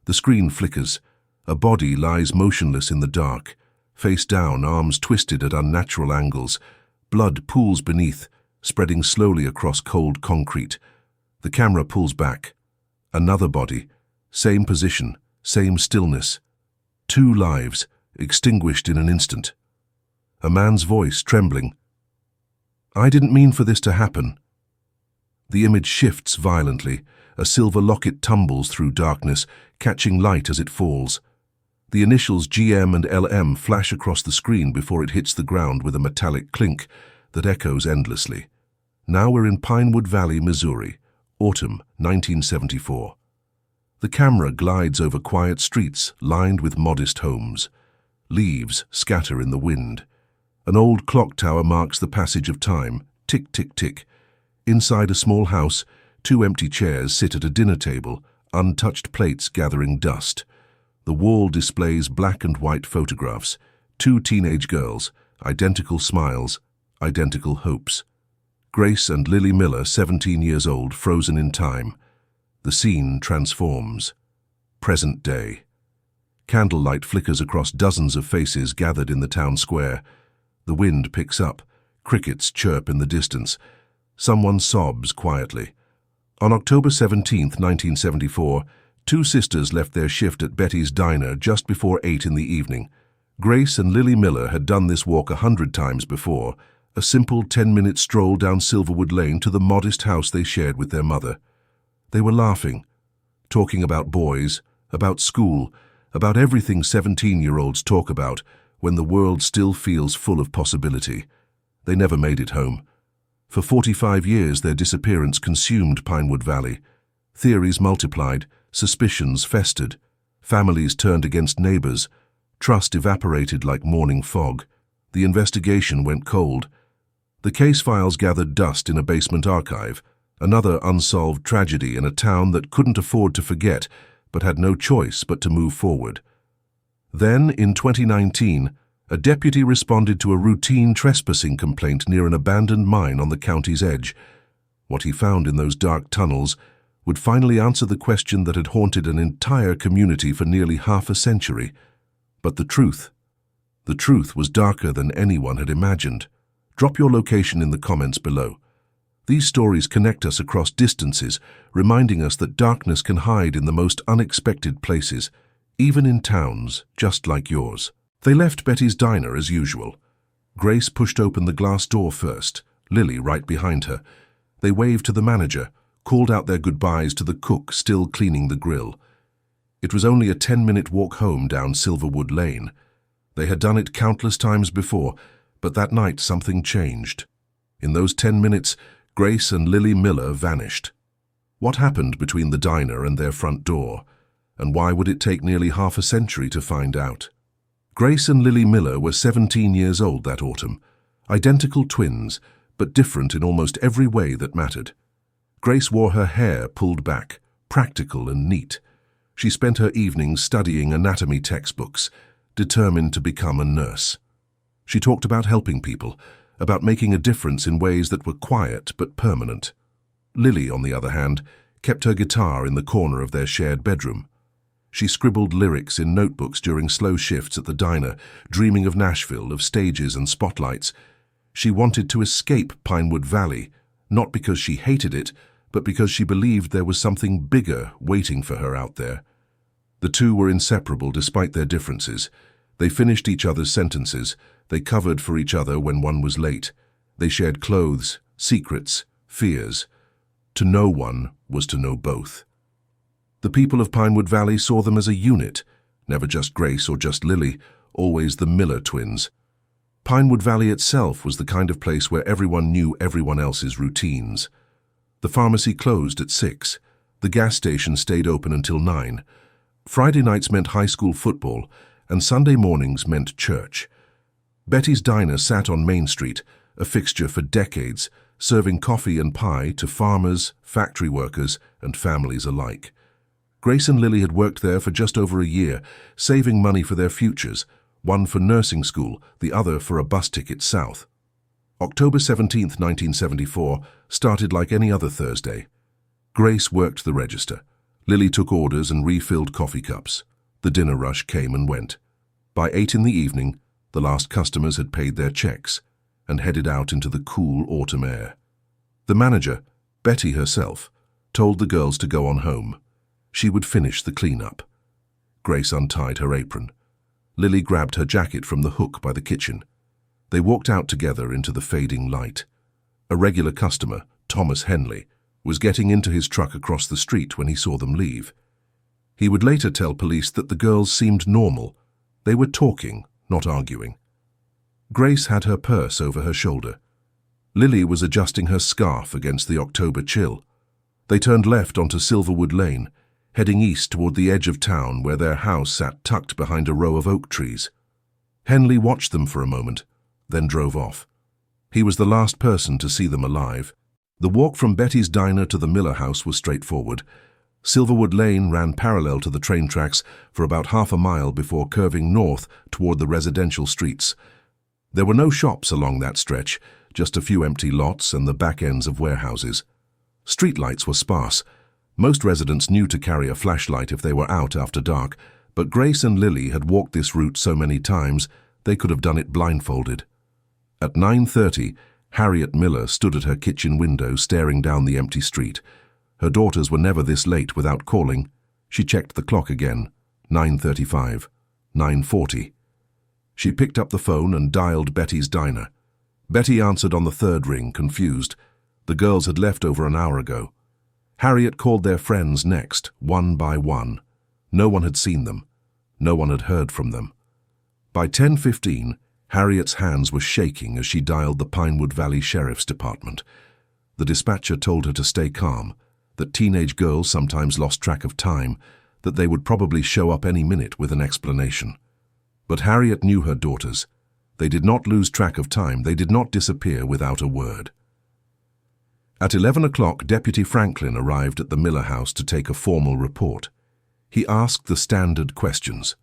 The screen flickers. A body lies motionless in the dark, face down, arms twisted at unnatural angles. Blood pools beneath, spreading slowly across cold concrete. The camera pulls back. Another body, same position, same stillness. 2 lives, extinguished in an instant. A man's voice trembling. "I didn't mean for this to happen." The image shifts violently. A silver locket tumbles through darkness, catching light as it falls. The initials GM and LM flash across the screen before it hits the ground with a metallic clink that echoes endlessly. Now we're in Pinewood Valley, Missouri, autumn 1974. The camera glides over quiet streets lined with modest homes. Leaves scatter in the wind. An old clock tower marks the passage of time, tick, tick, tick. Inside a small house, 2 empty chairs sit at a dinner table, untouched plates gathering dust. The wall displays black and white photographs, 2 teenage girls, identical smiles, identical hopes. Grace and Lily Miller, 17 years old, frozen in time. The scene transforms. Present day. Candlelight flickers across dozens of faces gathered in the town square. The wind picks up. Crickets chirp in the distance. Someone sobs quietly. On October 17, 1974, 2 sisters left their shift at Betty's Diner just before 8 in the evening. Grace and Lily Miller had done this walk 100 times before, a simple 10-minute stroll down Silverwood Lane to the modest house they shared with their mother. They were laughing, talking about boys, about school, about everything 17-year-olds talk about when the world still feels full of possibility. They never made it home. For 45 years, their disappearance consumed Pinewood Valley. Theories multiplied, suspicions festered, families turned against neighbors, trust evaporated like morning fog. The investigation went cold. The case files gathered dust in a basement archive, another unsolved tragedy in a town that couldn't afford to forget, but had no choice but to move forward. Then, in 2019, a deputy responded to a routine trespassing complaint near an abandoned mine on the county's edge. What he found in those dark tunnels would finally answer the question that had haunted an entire community for nearly half a century. But the truth was darker than anyone had imagined. Drop your location in the comments below. These stories connect us across distances, reminding us that darkness can hide in the most unexpected places, even in towns just like yours. They left Betty's Diner as usual. Grace pushed open the glass door first, Lily right behind her. They waved to the manager, called out their goodbyes to the cook still cleaning the grill. It was only a 10-minute walk home down Silverwood Lane. They had done it countless times before, but that night something changed. In those 10 minutes, Grace and Lily Miller vanished. What happened between the diner and their front door? And why would it take nearly half a century to find out? Grace and Lily Miller were 17 years old that autumn, identical twins, but different in almost every way that mattered. Grace wore her hair pulled back, practical and neat. She spent her evenings studying anatomy textbooks, determined to become a nurse. She talked about helping people, about making a difference in ways that were quiet but permanent. Lily, on the other hand, kept her guitar in the corner of their shared bedroom. She scribbled lyrics in notebooks during slow shifts at the diner, dreaming of Nashville, of stages and spotlights. She wanted to escape Pinewood Valley, not because she hated it, but because she believed there was something bigger waiting for her out there. The two were inseparable despite their differences. They finished each other's sentences. They covered for each other when one was late. They shared clothes, secrets, fears. To know one was to know both. The people of Pinewood Valley saw them as a unit, never just Grace or just Lily, always the Miller twins. Pinewood Valley itself was the kind of place where everyone knew everyone else's routines. The pharmacy closed at 6. The gas station stayed open until 9. Friday nights meant high school football, and Sunday mornings meant church. Betty's Diner sat on Main Street, a fixture for decades, serving coffee and pie to farmers, factory workers, and families alike. Grace and Lily had worked there for just over a year, saving money for their futures, one for nursing school, the other for a bus ticket south. October 17, 1974, started like any other Thursday. Grace worked the register. Lily took orders and refilled coffee cups. The dinner rush came and went. By 8 in the evening, the last customers had paid their checks and headed out into the cool autumn air. The manager, Betty herself, told the girls to go on home. She would finish the clean-up. Grace untied her apron. Lily grabbed her jacket from the hook by the kitchen. They walked out together into the fading light. A regular customer, Thomas Henley, was getting into his truck across the street when he saw them leave. He would later tell police that the girls seemed normal. They were talking, not arguing. Grace had her purse over her shoulder. Lily was adjusting her scarf against the October chill. They turned left onto Silverwood Lane, heading east toward the edge of town where their house sat tucked behind a row of oak trees. Henley watched them for a moment, then drove off. He was the last person to see them alive. The walk from Betty's diner to the Miller house was straightforward. Silverwood Lane ran parallel to the train tracks for about half a mile before curving north toward the residential streets. There were no shops along that stretch, just a few empty lots and the back ends of warehouses. Streetlights were sparse. Most residents knew to carry a flashlight if they were out after dark, but Grace and Lily had walked this route so many times they could have done it blindfolded. At 9:30, Harriet Miller stood at her kitchen window staring down the empty street. Her daughters were never this late without calling. She checked the clock again. 9:35. 9:40. She picked up the phone and dialed Betty's diner. Betty answered on the third ring, confused. The girls had left over an hour ago. Harriet called their friends next, one by one. No one had seen them. No one had heard from them. By 10:15, Harriet's hands were shaking as she dialed the Pinewood Valley Sheriff's Department. The dispatcher told her to stay calm, that teenage girls sometimes lost track of time, that they would probably show up any minute with an explanation. But Harriet knew her daughters. They did not lose track of time. They did not disappear without a word. At 11 o'clock, Deputy Franklin arrived at the Miller house to take a formal report. He asked the standard questions.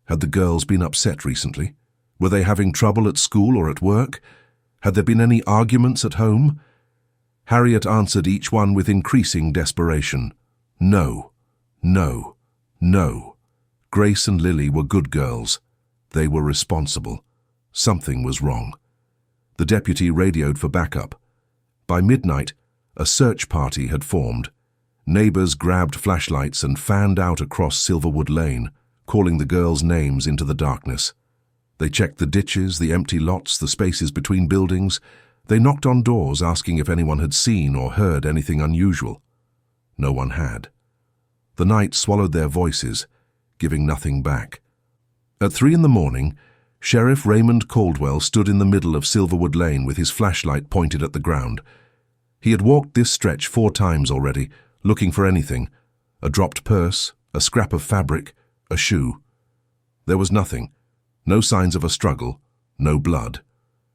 Had the girls been upset recently? Were they having trouble at school or at work? Had there been any arguments at home? Harriet answered each one with increasing desperation. No, no, no. Grace and Lily were good girls. They were responsible. Something was wrong. The deputy radioed for backup. By midnight, a search party had formed. Neighbors grabbed flashlights and fanned out across Silverwood Lane, calling the girls' names into the darkness. They checked the ditches, the empty lots, the spaces between buildings. They knocked on doors asking if anyone had seen or heard anything unusual. No one had. The night swallowed their voices, giving nothing back. At 3 in the morning, Sheriff Raymond Caldwell stood in the middle of Silverwood Lane with his flashlight pointed at the ground. He had walked this stretch 4 times already, looking for anything: a dropped purse, a scrap of fabric, a shoe. There was nothing. No signs of a struggle, no blood,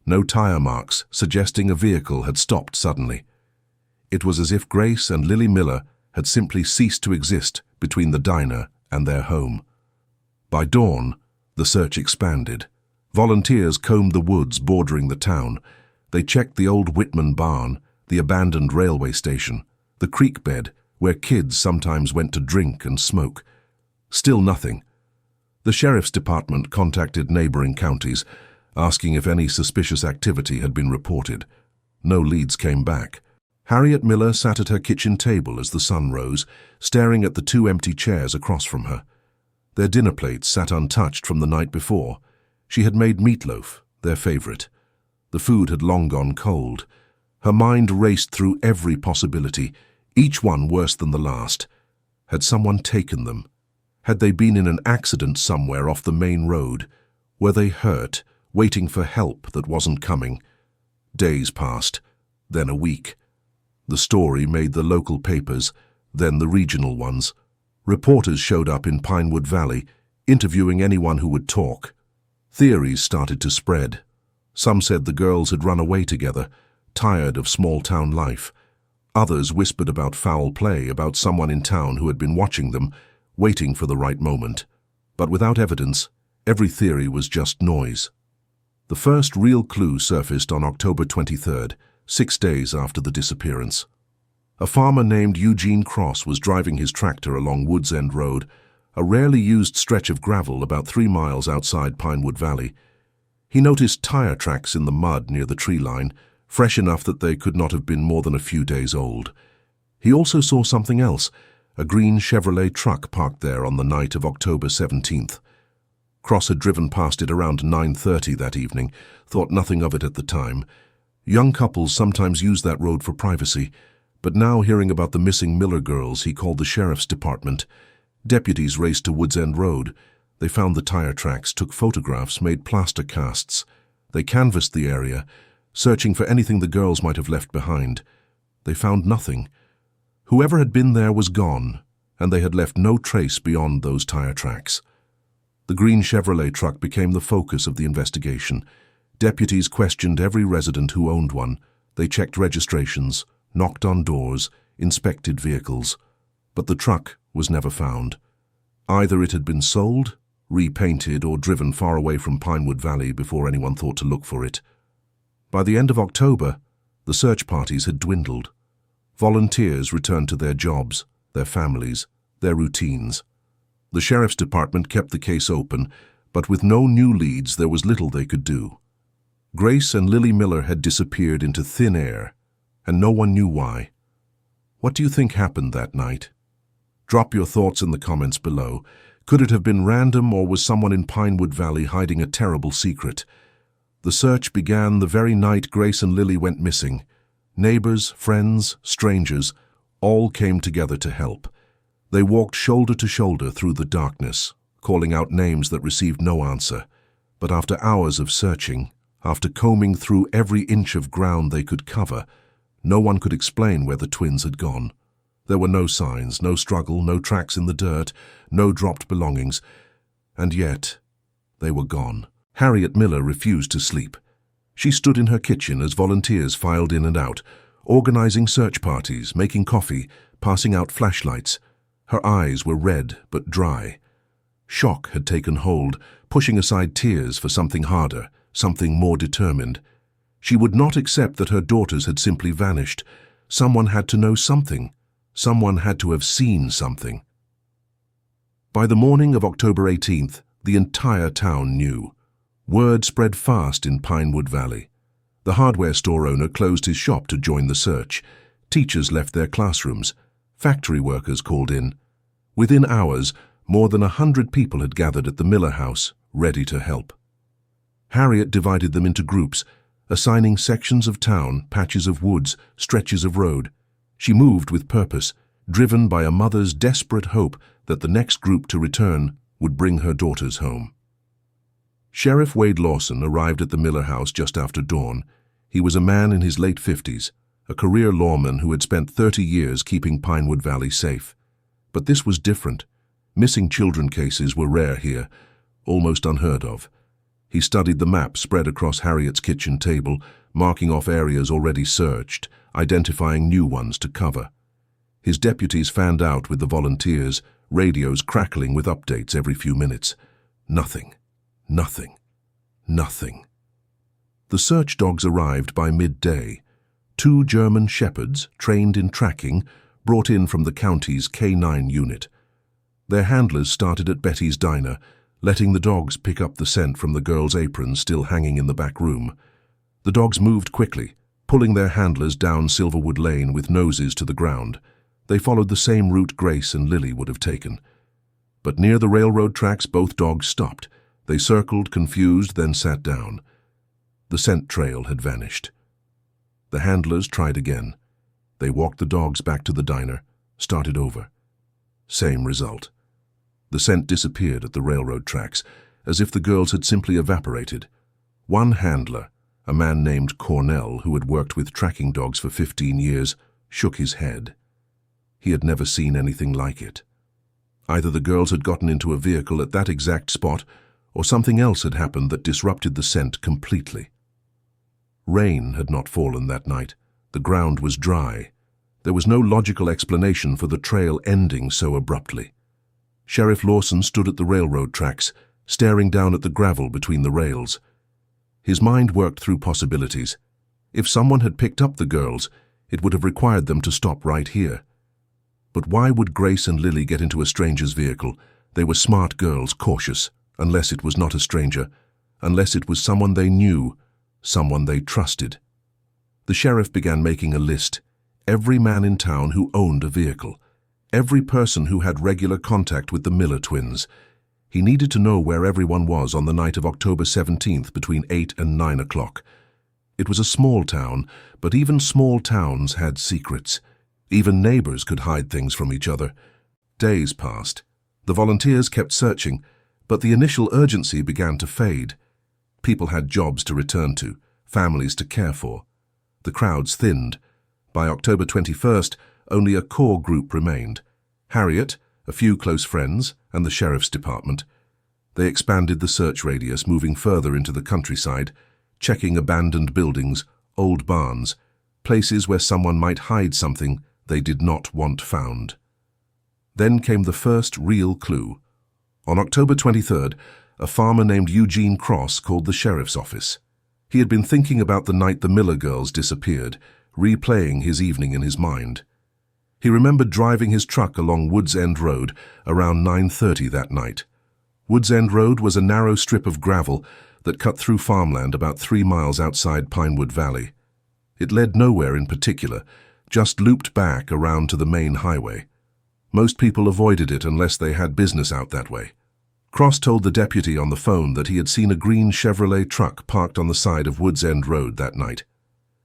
no tire marks suggesting a vehicle had stopped suddenly. It was as if Grace and Lily Miller had simply ceased to exist between the diner and their home. By dawn, the search expanded. Volunteers combed the woods bordering the town. They checked the old Whitman barn, the abandoned railway station, the creek bed where kids sometimes went to drink and smoke. Still nothing. The sheriff's department contacted neighboring counties, asking if any suspicious activity had been reported. No leads came back. Harriet Miller sat at her kitchen table as the sun rose, staring at the 2 empty chairs across from her. Their dinner plates sat untouched from the night before. She had made meatloaf, their favorite. The food had long gone cold. Her mind raced through every possibility, each one worse than the last. Had someone taken them? Had they been in an accident somewhere off the main road? Were they hurt, waiting for help that wasn't coming? Days passed, then a week. The story made the local papers, then the regional ones. Reporters showed up in Pinewood Valley, interviewing anyone who would talk. Theories started to spread. Some said the girls had run away together, tired of small-town life. Others whispered about foul play, about someone in town who had been watching them, waiting for the right moment. But without evidence, every theory was just noise. The first real clue surfaced on October 23rd, 6 days after the disappearance. A farmer named Eugene Cross was driving his tractor along Woods End Road, a rarely used stretch of gravel about 3 miles outside Pinewood Valley. He noticed tire tracks in the mud near the tree line, fresh enough that they could not have been more than a few days old. He also saw something else, a green Chevrolet truck parked there on the night of October 17th. Cross had driven past it around 9:30 that evening, thought nothing of it at the time. Young couples sometimes use that road for privacy, but now hearing about the missing Miller girls, he called the sheriff's department. Deputies raced to Woods End Road. They found the tire tracks, took photographs, made plaster casts. They canvassed the area, searching for anything the girls might have left behind. They found nothing. Whoever had been there was gone, and they had left no trace beyond those tire tracks. The green Chevrolet truck became the focus of the investigation. Deputies questioned every resident who owned one. They checked registrations, knocked on doors, inspected vehicles. But the truck was never found. Either it had been sold, repainted, or driven far away from Pinewood Valley before anyone thought to look for it. By the end of October, the search parties had dwindled. Volunteers returned to their jobs, their families, their routines. The sheriff's department kept the case open, but with no new leads, there was little they could do. Grace and Lily Miller had disappeared into thin air, and no one knew why. What do you think happened that night? Drop your thoughts in the comments below. Could it have been random, or was someone in Pinewood Valley hiding a terrible secret? The search began the very night Grace and Lily went missing. Neighbors, friends, strangers, all came together to help. They walked shoulder to shoulder through the darkness, calling out names that received no answer. But after hours of searching, after combing through every inch of ground they could cover, no one could explain where the twins had gone. There were no signs, no struggle, no tracks in the dirt, no dropped belongings. And yet, they were gone. Harriet Miller refused to sleep. She stood in her kitchen as volunteers filed in and out, organizing search parties, making coffee, passing out flashlights. Her eyes were red but dry. Shock had taken hold, pushing aside tears for something harder, something more determined. She would not accept that her daughters had simply vanished. Someone had to know something. Someone had to have seen something. By the morning of October 18th, the entire town knew. Word spread fast in Pinewood Valley. The hardware store owner closed his shop to join the search. Teachers left their classrooms. Factory workers called in. Within hours, more than 100 people had gathered at the Miller house, ready to help. Harriet divided them into groups, assigning sections of town, patches of woods, stretches of road. She moved with purpose, driven by a mother's desperate hope that the next group to return would bring her daughters home. Sheriff Wade Lawson arrived at the Miller house just after dawn. He was a man in his late 50s, a career lawman who had spent 30 years keeping Pinewood Valley safe. But this was different. Missing children cases were rare here, almost unheard of. He studied the map spread across Harriet's kitchen table, marking off areas already searched, identifying new ones to cover. His deputies fanned out with the volunteers, radios crackling with updates every few minutes. Nothing. Nothing. Nothing. The search dogs arrived by midday. 2 German shepherds, trained in tracking, brought in from the county's K9 unit. Their handlers started at Betty's diner, letting the dogs pick up the scent from the girls' aprons still hanging in the back room. The dogs moved quickly, pulling their handlers down Silverwood Lane with noses to the ground. They followed the same route Grace and Lily would have taken. But near the railroad tracks, both dogs stopped. They circled, confused, then sat down. The scent trail had vanished. The handlers tried again. They walked the dogs back to the diner, started over. Same result. The scent disappeared at the railroad tracks, as if the girls had simply evaporated. One handler, a man named Cornell, who had worked with tracking dogs for 15 years, shook his head. He had never seen anything like it. Either the girls had gotten into a vehicle at that exact spot, or something else had happened that disrupted the scent completely. Rain had not fallen that night. The ground was dry. There was no logical explanation for the trail ending so abruptly. Sheriff Lawson stood at the railroad tracks, staring down at the gravel between the rails. His mind worked through possibilities. If someone had picked up the girls, It would have required them to stop right here. But why would Grace and Lily get into a stranger's vehicle? They were smart girls, cautious, unless it was not a stranger, unless it was someone they knew, someone they trusted. The sheriff began making a list. Every man in town who owned a vehicle. Every person who had regular contact with the Miller twins. He needed to know where everyone was on the night of October 17th between 8 and 9 o'clock. It was a small town, but even small towns had secrets. Even neighbors could hide things from each other. Days passed. The volunteers kept searching, but the initial urgency began to fade. People had jobs to return to, families to care for. The crowds thinned. By October 21st, only a core group remained. Harriet, a few close friends, and the sheriff's department. They expanded the search radius, moving further into the countryside, checking abandoned buildings, old barns, places where someone might hide something they did not want found. Then came the first real clue. On October 23rd, a farmer named Eugene Cross called the sheriff's office. He had been thinking about the night the Miller girls disappeared, replaying his evening in his mind. He remembered driving his truck along Woods End Road around 9:30 that night. Woods End Road was a narrow strip of gravel that cut through farmland about 3 miles outside Pinewood Valley. It led nowhere in particular, just looped back around to the main highway. Most people avoided it unless they had business out that way. Cross told the deputy on the phone that he had seen a green Chevrolet truck parked on the side of Woods End Road that night.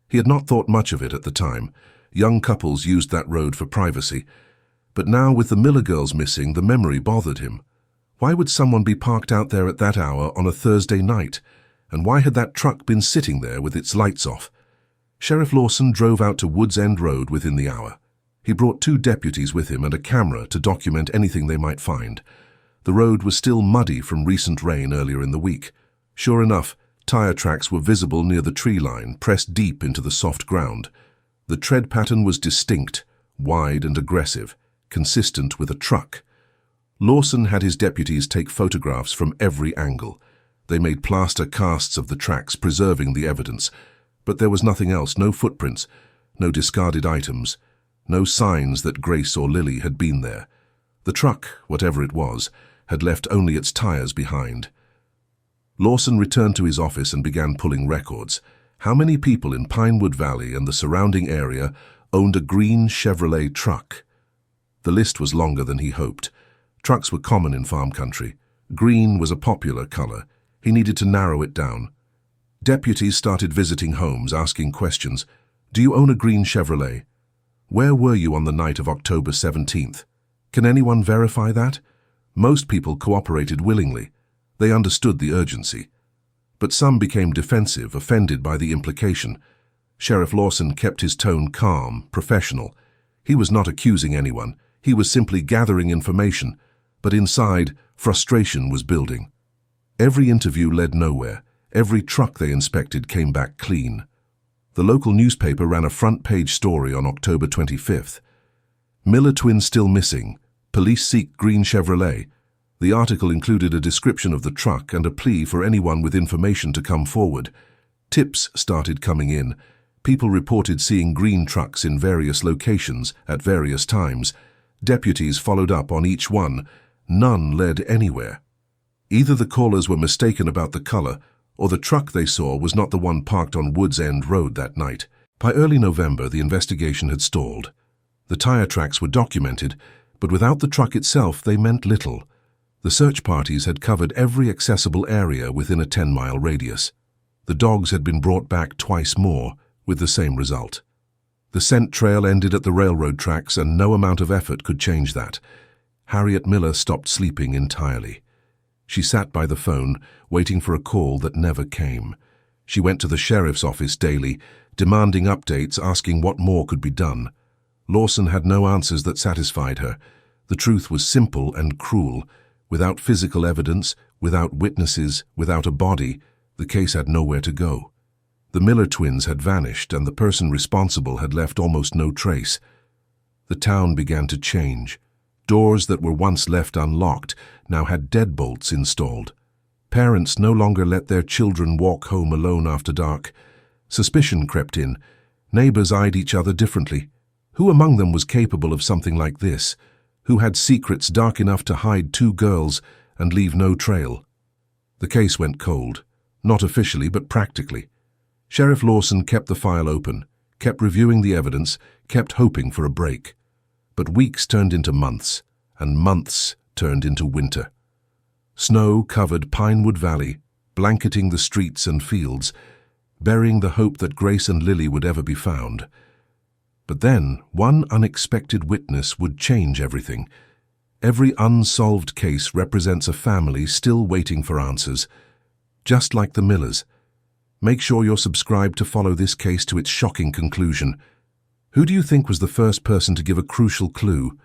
He had not thought much of it at the time. Young couples used that road for privacy. But now, with the Miller girls missing, the memory bothered him. Why would someone be parked out there at that hour on a Thursday night? And why had that truck been sitting there with its lights off? Sheriff Lawson drove out to Woods End Road within the hour. He brought 2 deputies with him and a camera to document anything they might find. The road was still muddy from recent rain earlier in the week. Sure enough, tire tracks were visible near the tree line, pressed deep into the soft ground. The tread pattern was distinct, wide and aggressive, consistent with a truck. Lawson had his deputies take photographs from every angle. They made plaster casts of the tracks, preserving the evidence. But there was nothing else, no footprints, no discarded items, no signs that Grace or Lily had been there. The truck, whatever it was, had left only its tires behind. Lawson returned to his office and began pulling records. How many people in Pinewood Valley and the surrounding area owned a green Chevrolet truck? The list was longer than he hoped. Trucks were common in farm country. Green was a popular color. He needed to narrow it down. Deputies started visiting homes, asking questions. Do you own a green Chevrolet? Where were you on the night of October 17th? Can anyone verify that? Most people cooperated willingly. They understood the urgency. But some became defensive, offended by the implication. Sheriff Lawson kept his tone calm, professional. He was not accusing anyone. He was simply gathering information. But inside, frustration was building. Every interview led nowhere. Every truck they inspected came back clean. The local newspaper ran a front-page story on October 25th. Miller twins still missing. Police seek green Chevrolet. The article included a description of the truck and a plea for anyone with information to come forward. Tips started coming in. People reported seeing green trucks in various locations at various times. Deputies followed up on each one. None led anywhere. Either the callers were mistaken about the color, or the truck they saw was not the one parked on Woods End Road that night. By early November, the investigation had stalled. The tire tracks were documented, but without the truck itself, they meant little. The search parties had covered every accessible area within a 10-mile radius. The dogs had been brought back twice more, with the same result. The scent trail ended at the railroad tracks, and no amount of effort could change that. Harriet Miller stopped sleeping entirely. She sat by the phone, waiting for a call that never came. She went to the sheriff's office daily, demanding updates, asking what more could be done. Lawson had no answers that satisfied her. The truth was simple and cruel. Without physical evidence, without witnesses, without a body, the case had nowhere to go. The Miller twins had vanished, and the person responsible had left almost no trace. The town began to change. Doors that were once left unlocked now had deadbolts installed. Parents no longer let their children walk home alone after dark. Suspicion crept in. Neighbors eyed each other differently. Who among them was capable of something like this? Who had secrets dark enough to hide two girls and leave no trail? The case went cold, not officially but practically. Sheriff Lawson kept the file open, kept reviewing the evidence, kept hoping for a break. But weeks turned into months, and months turned into winter. Snow covered Pinewood Valley, blanketing the streets and fields, burying the hope that Grace and Lily would ever be found. But then, one unexpected witness would change everything. Every unsolved case represents a family still waiting for answers, just like the Millers. Make sure you're subscribed to follow this case to its shocking conclusion. Who do you think was the first person to give a crucial clue?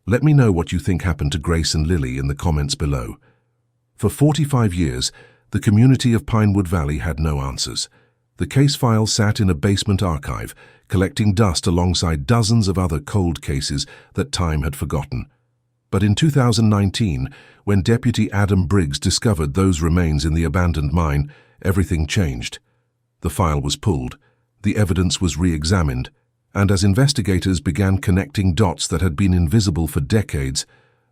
Let me know what you think happened to Grace and Lily in the comments below. For 45 years, the community of Pinewood Valley had no answers. The case file sat in a basement archive, collecting dust alongside dozens of other cold cases that time had forgotten. But in 2019, when Deputy Adam Briggs discovered those remains in the abandoned mine, everything changed. The file was pulled, the evidence was re-examined, and as investigators began connecting dots that had been invisible for decades,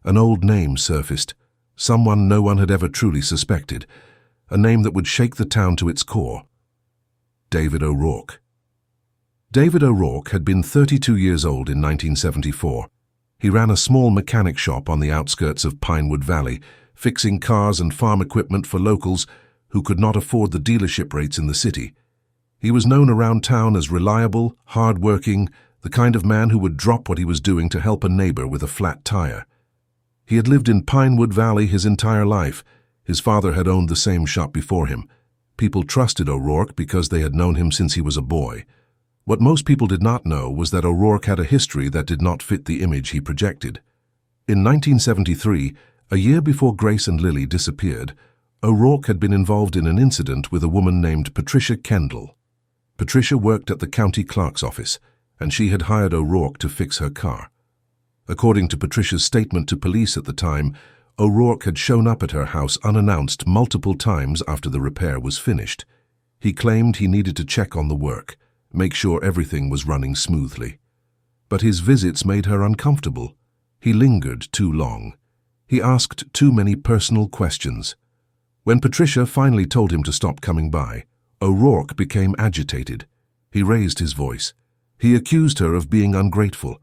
an old name surfaced, someone no one had ever truly suspected, a name that would shake the town to its core. David O'Rourke. David O'Rourke had been 32 years old in 1974. He ran a small mechanic shop on the outskirts of Pinewood Valley, fixing cars and farm equipment for locals who could not afford the dealership rates in the city. He was known around town as reliable, hard-working, the kind of man who would drop what he was doing to help a neighbor with a flat tire. He had lived in Pinewood Valley his entire life. His father had owned the same shop before him. People trusted O'Rourke because they had known him since he was a boy. What most people did not know was that O'Rourke had a history that did not fit the image he projected. In 1973, a year before Grace and Lily disappeared, O'Rourke had been involved in an incident with a woman named Patricia Kendall. Patricia worked at the county clerk's office, and she had hired O'Rourke to fix her car. According to Patricia's statement to police at the time, O'Rourke had shown up at her house unannounced multiple times after the repair was finished. He claimed he needed to check on the work, make sure everything was running smoothly. But his visits made her uncomfortable. He lingered too long. He asked too many personal questions. When Patricia finally told him to stop coming by, O'Rourke became agitated. He raised his voice. He accused her of being ungrateful.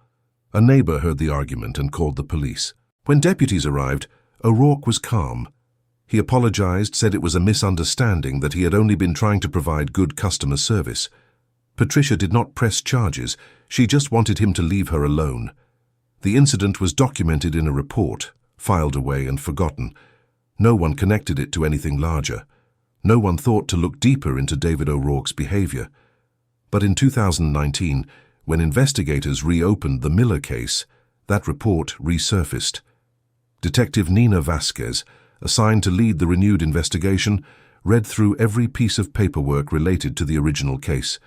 A neighbor heard the argument and called the police. When deputies arrived, O'Rourke was calm. He apologized, said it was a misunderstanding, that he had only been trying to provide good customer service. Patricia did not press charges. She just wanted him to leave her alone. The incident was documented in a report, filed away and forgotten. No one connected it to anything larger. No one thought to look deeper into David O'Rourke's behavior. But in 2019, when investigators reopened the Miller case, that report resurfaced. Detective Nina Vasquez, assigned to lead the renewed investigation, read through every piece of paperwork related to the original case.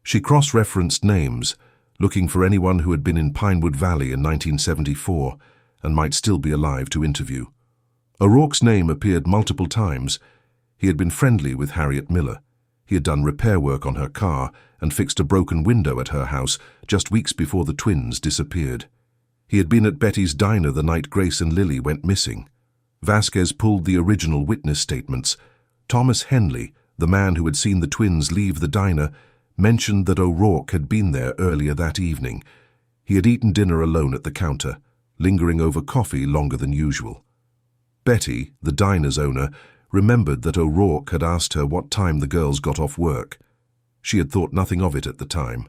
She cross-referenced names, looking for anyone who had been in Pinewood Valley in 1974 and might still be alive to interview. O'Rourke's name appeared multiple times. He had been friendly with Harriet Miller. He had done repair work on her car and fixed a broken window at her house just weeks before the twins disappeared. He had been at Betty's diner the night Grace and Lily went missing. Vasquez pulled the original witness statements. Thomas Henley, the man who had seen the twins leave the diner, mentioned that O'Rourke had been there earlier that evening. He had eaten dinner alone at the counter, lingering over coffee longer than usual. Betty, the diner's owner, remembered that O'Rourke had asked her what time the girls got off work. She had thought nothing of it at the time.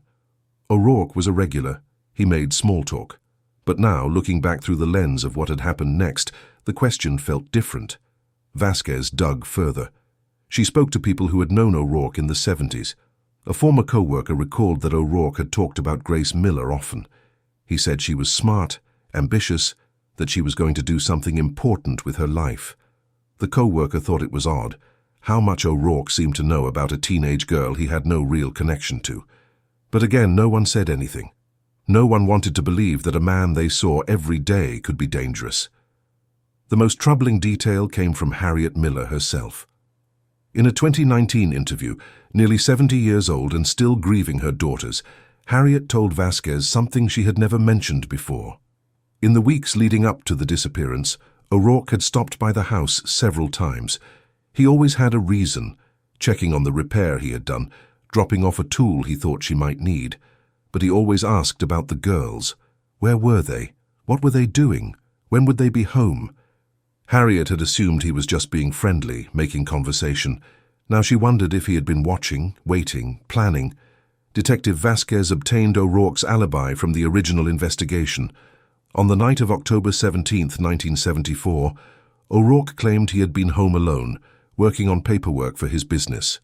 O'Rourke was a regular. He made small talk. But now, looking back through the lens of what had happened next, the question felt different. Vasquez dug further. She spoke to people who had known O'Rourke in the 70s. A former co-worker recalled that O'Rourke had talked about Grace Miller often. He said she was smart, ambitious, that she was going to do something important with her life. The co-worker thought it was odd how much O'Rourke seemed to know about a teenage girl he had no real connection to. But again, no one said anything. No one wanted to believe that a man they saw every day could be dangerous. The most troubling detail came from Harriet Miller herself. In a 2019 interview, nearly 70 years old and still grieving her daughters, Harriet told Vasquez something she had never mentioned before. In the weeks leading up to the disappearance, O'Rourke had stopped by the house several times. He always had a reason, checking on the repair he had done, dropping off a tool he thought she might need. But he always asked about the girls. Where were they? What were they doing? When would they be home? Harriet had assumed he was just being friendly, making conversation. Now she wondered if he had been watching, waiting, planning. Detective Vasquez obtained O'Rourke's alibi from the original investigation. On the night of October 17, 1974, O'Rourke claimed he had been home alone, working on paperwork for his business.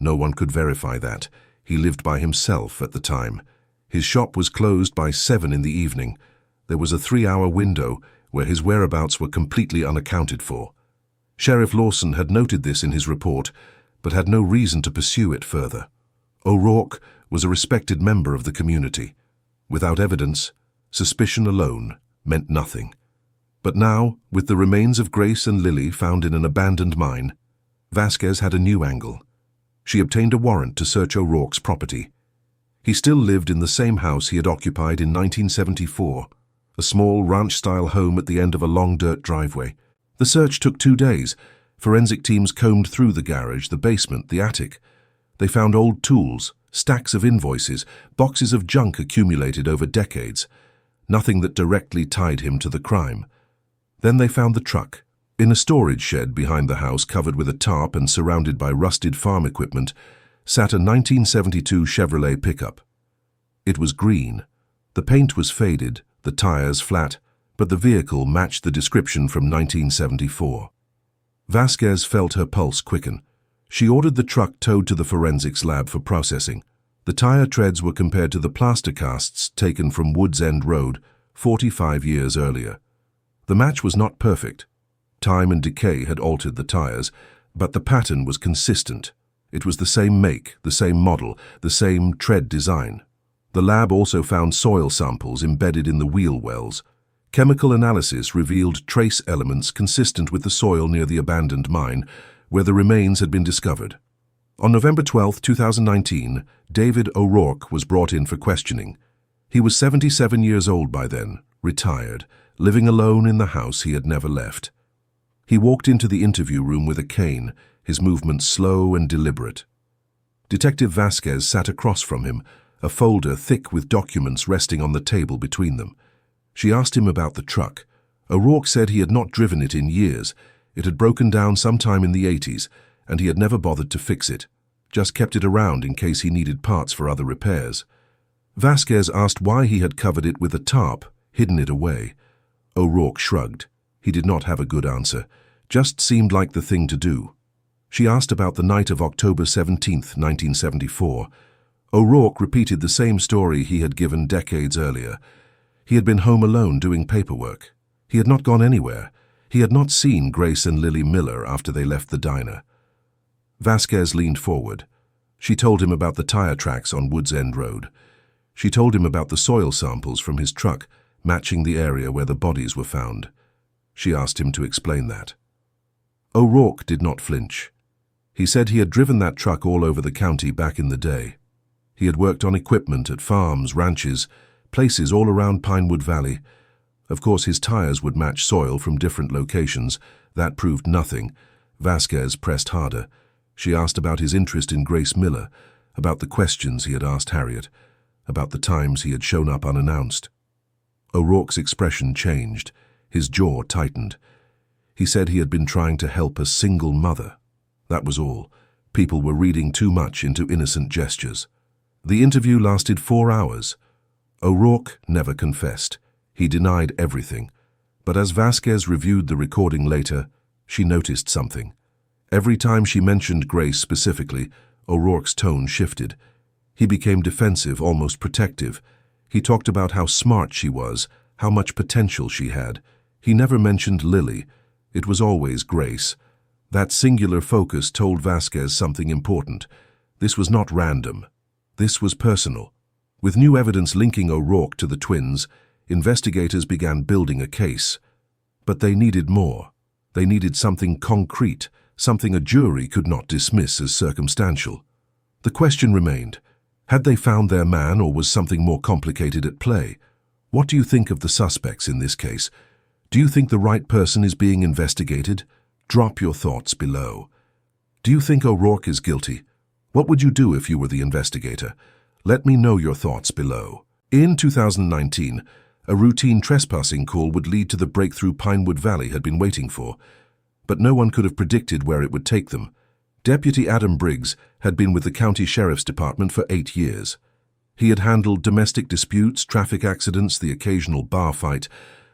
No one could verify that. He lived by himself at the time. His shop was closed by 7 in the evening. There was a 3-hour window where his whereabouts were completely unaccounted for. Sheriff Lawson had noted this in his report, but had no reason to pursue it further. O'Rourke was a respected member of the community. Without evidence, suspicion alone meant nothing. But now, with the remains of Grace and Lily found in an abandoned mine, Vasquez had a new angle. She obtained a warrant to search O'Rourke's property. He still lived in the same house he had occupied in 1974, a small ranch-style home at the end of a long dirt driveway. The search took 2 days. Forensic teams combed through the garage, the basement, the attic. They found old tools, stacks of invoices, boxes of junk accumulated over decades. Nothing that directly tied him to the crime. Then they found the truck. In a storage shed behind the house, covered with a tarp and surrounded by rusted farm equipment, sat a 1972 Chevrolet pickup. It was green. The paint was faded, the tires flat, but the vehicle matched the description from 1974. Vasquez felt her pulse quicken. She ordered the truck towed to the forensics lab for processing. The tire treads were compared to the plaster casts taken from Woods End Road 45 years earlier. The match was not perfect. Time and decay had altered the tires, but the pattern was consistent. It was the same make, the same model, the same tread design. The lab also found soil samples embedded in the wheel wells. Chemical analysis revealed trace elements consistent with the soil near the abandoned mine, where the remains had been discovered. On November 12, 2019, David O'Rourke was brought in for questioning. He was 77 years old by then, retired, living alone in the house he had never left. He walked into the interview room with a cane, his movements slow and deliberate. Detective Vasquez sat across from him, a folder thick with documents resting on the table between them. She asked him about the truck. O'Rourke said he had not driven it in years. It had broken down sometime in the 80s, and he had never bothered to fix it, just kept it around in case he needed parts for other repairs. Vasquez asked why he had covered it with a tarp, hidden it away. O'Rourke shrugged. He did not have a good answer, just seemed like the thing to do. She asked about the night of October 17, 1974. O'Rourke repeated the same story he had given decades earlier. He had been home alone doing paperwork. He had not gone anywhere. He had not seen Grace and Lily Miller after they left the diner. Vasquez leaned forward. She told him about the tire tracks on Woods End Road. She told him about the soil samples from his truck, matching the area where the bodies were found. She asked him to explain that. O'Rourke did not flinch. He said he had driven that truck all over the county back in the day. He had worked on equipment at farms, ranches, places all around Pinewood Valley. Of course, his tires would match soil from different locations. That proved nothing. Vasquez pressed harder. She asked about his interest in Grace Miller, about the questions he had asked Harriet, about the times he had shown up unannounced. O'Rourke's expression changed. His jaw tightened. He said he had been trying to help a single mother. That was all. People were reading too much into innocent gestures. The interview lasted 4 hours. O'Rourke never confessed. He denied everything. But as Vasquez reviewed the recording later, she noticed something. Every time she mentioned Grace specifically, O'Rourke's tone shifted. He became defensive, almost protective. He talked about how smart she was, how much potential she had. He never mentioned Lily. It was always Grace. That singular focus told Vasquez something important. This was not random. This was personal. With new evidence linking O'Rourke to the twins, investigators began building a case. But they needed more. They needed something concrete, something a jury could not dismiss as circumstantial. The question remained, had they found their man or was something more complicated at play? What do you think of the suspects in this case? Do you think the right person is being investigated? Drop your thoughts below. Do you think O'Rourke is guilty? What would you do if you were the investigator? Let me know your thoughts below. In 2019, a routine trespassing call would lead to the breakthrough Pinewood Valley had been waiting for, but no one could have predicted where it would take them. Deputy Adam Briggs had been with the County Sheriff's Department for 8 years. He had handled domestic disputes, traffic accidents, the occasional bar fight.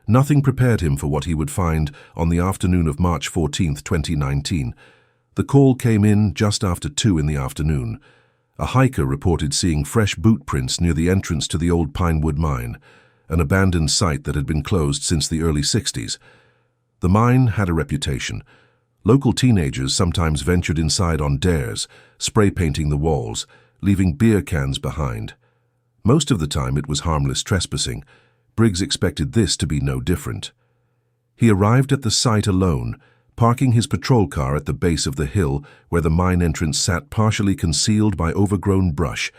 Nothing prepared him for what he would find on the afternoon of March 14, 2019. The call came in just after 2 in the afternoon. A hiker reported seeing fresh boot prints near the entrance to the old Pinewood mine, an abandoned site that had been closed since the early 60s. The mine had a reputation. Local teenagers sometimes ventured inside on dares, spray painting the walls, leaving beer cans behind. Most of the time it was harmless trespassing. Briggs expected this to be no different. He arrived at the site alone, parking his patrol car at the base of the hill where the mine entrance sat partially concealed by overgrown brush.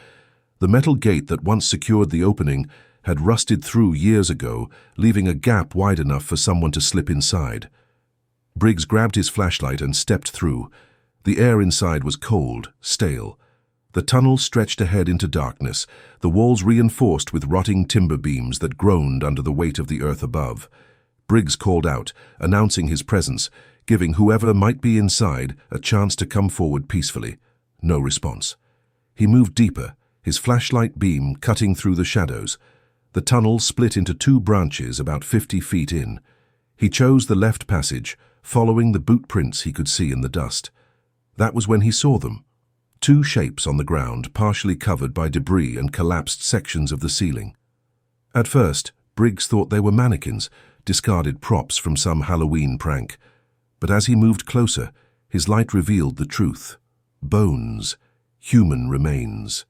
The metal gate that once secured the opening had rusted through years ago, leaving a gap wide enough for someone to slip inside. Briggs grabbed his flashlight and stepped through. The air inside was cold, stale. The tunnel stretched ahead into darkness, the walls reinforced with rotting timber beams that groaned under the weight of the earth above. Briggs called out, announcing his presence, giving whoever might be inside a chance to come forward peacefully. No response. He moved deeper, his flashlight beam cutting through the shadows. The tunnel split into 2 branches about 50 feet in. He chose the left passage, following the boot prints he could see in the dust. That was when he saw them. 2 shapes on the ground, partially covered by debris and collapsed sections of the ceiling. At first, Briggs thought they were mannequins, discarded props from some Halloween prank. But as he moved closer, his light revealed the truth. Bones, human remains.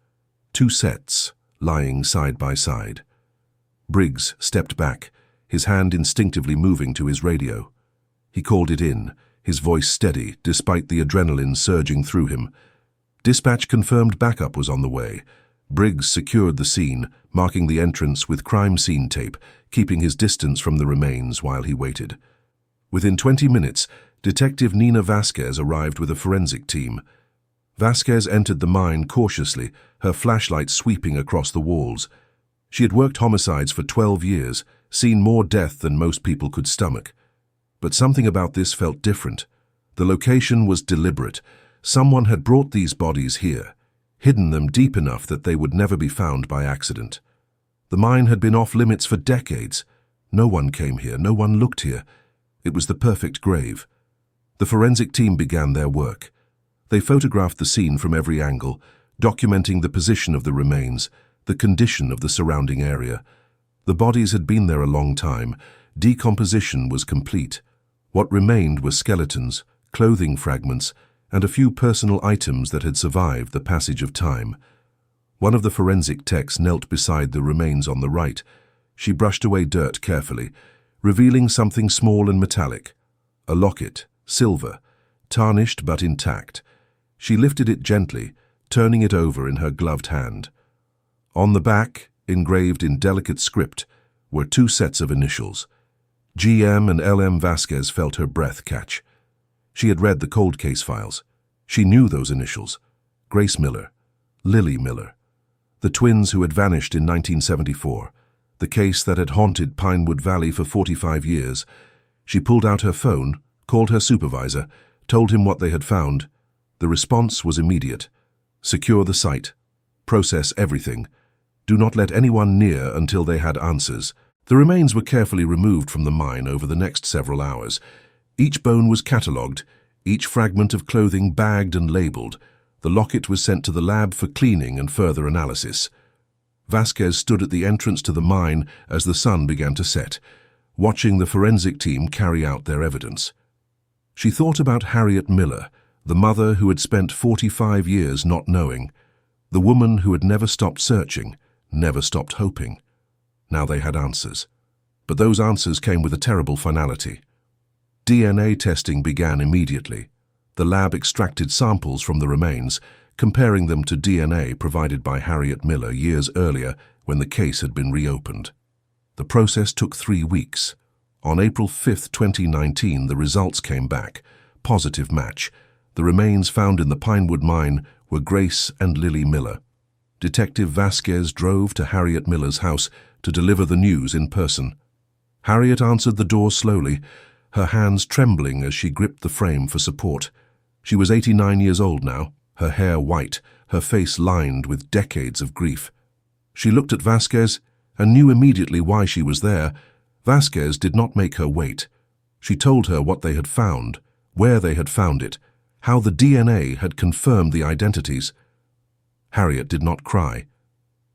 2 sets, lying side by side. Briggs stepped back, his hand instinctively moving to his radio. He called it in, his voice steady despite the adrenaline surging through him. Dispatch confirmed backup was on the way. Briggs secured the scene, marking the entrance with crime scene tape, keeping his distance from the remains while he waited. Within 20 minutes, Detective Nina Vasquez arrived with a forensic team. Vasquez entered the mine cautiously, her flashlight sweeping across the walls. She had worked homicides for 12 years, seen more death than most people could stomach. But something about this felt different. The location was deliberate. Someone had brought these bodies here, hidden them deep enough that they would never be found by accident. The mine had been off limits for decades. No one came here, no one looked here. It was the perfect grave. The forensic team began their work. They photographed the scene from every angle, documenting the position of the remains, the condition of the surrounding area. The bodies had been there a long time. Decomposition was complete. What remained were skeletons, clothing fragments, and a few personal items that had survived the passage of time. One of the forensic techs knelt beside the remains on the right. She brushed away dirt carefully, revealing something small and metallic. A locket, silver, tarnished but intact. She lifted it gently, turning it over in her gloved hand. On the back, engraved in delicate script, were 2 sets of initials. GM and LM Vasquez felt her breath catch. She had read the cold case files. She knew those initials. Grace Miller, Lily Miller. The twins who had vanished in 1974. The case that had haunted Pinewood Valley for 45 years. She pulled out her phone, called her supervisor, told him what they had found. The response was immediate. Secure the site. Process everything. Do not let anyone near until they had answers. The remains were carefully removed from the mine over the next several hours. Each bone was catalogued, each fragment of clothing bagged and labeled. The locket was sent to the lab for cleaning and further analysis. Vasquez stood at the entrance to the mine as the sun began to set, watching the forensic team carry out their evidence. She thought about Harriet Miller, the mother who had spent 45 years not knowing, the woman who had never stopped searching, never stopped hoping. Now they had answers. But those answers came with a terrible finality. DNA testing began immediately. The lab extracted samples from the remains, comparing them to DNA provided by Harriet Miller years earlier when the case had been reopened. The process took 3 weeks. On April 5, 2019, the results came back. Positive match. The remains found in the Pinewood mine were Grace and Lily Miller. Detective Vasquez drove to Harriet Miller's house to deliver the news in person. Harriet answered the door slowly, her hands trembling as she gripped the frame for support. She was 89 years old now, her hair white, her face lined with decades of grief. She looked at Vasquez and knew immediately why she was there. Vasquez did not make her wait. She told her what they had found, where they had found it, how the DNA had confirmed the identities. Harriet did not cry.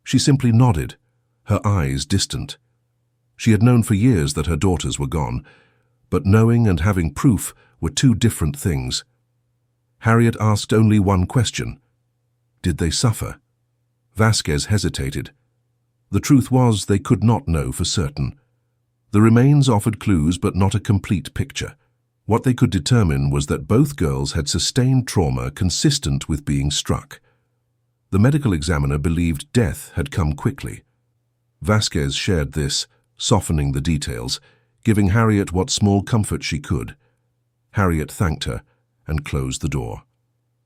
She simply nodded, her eyes distant. She had known for years that her daughters were gone, but knowing and having proof were two different things. Harriet asked only one question. Did they suffer? Vasquez hesitated. The truth was they could not know for certain. The remains offered clues but not a complete picture. What they could determine was that both girls had sustained trauma consistent with being struck. The medical examiner believed death had come quickly. Vasquez shared this, softening the details, giving Harriet what small comfort she could. Harriet thanked her and closed the door.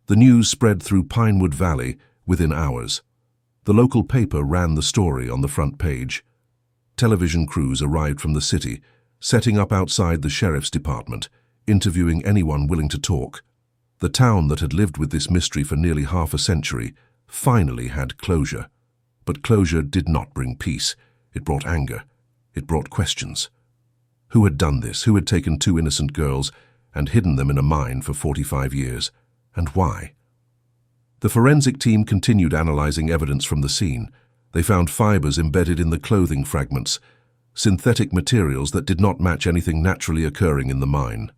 The news spread through Pinewood Valley within hours. The local paper ran the story on the front page. Television crews arrived from the city, setting up outside the sheriff's department, interviewing anyone willing to talk. The town that had lived with this mystery for nearly half a century finally had closure. But closure did not bring peace. It brought anger. It brought questions. Who had done this? Who had taken 2 innocent girls and hidden them in a mine for 45 years? And why? The forensic team continued analyzing evidence from the scene. They found fibers embedded in the clothing fragments, synthetic materials that did not match anything naturally occurring in the mine.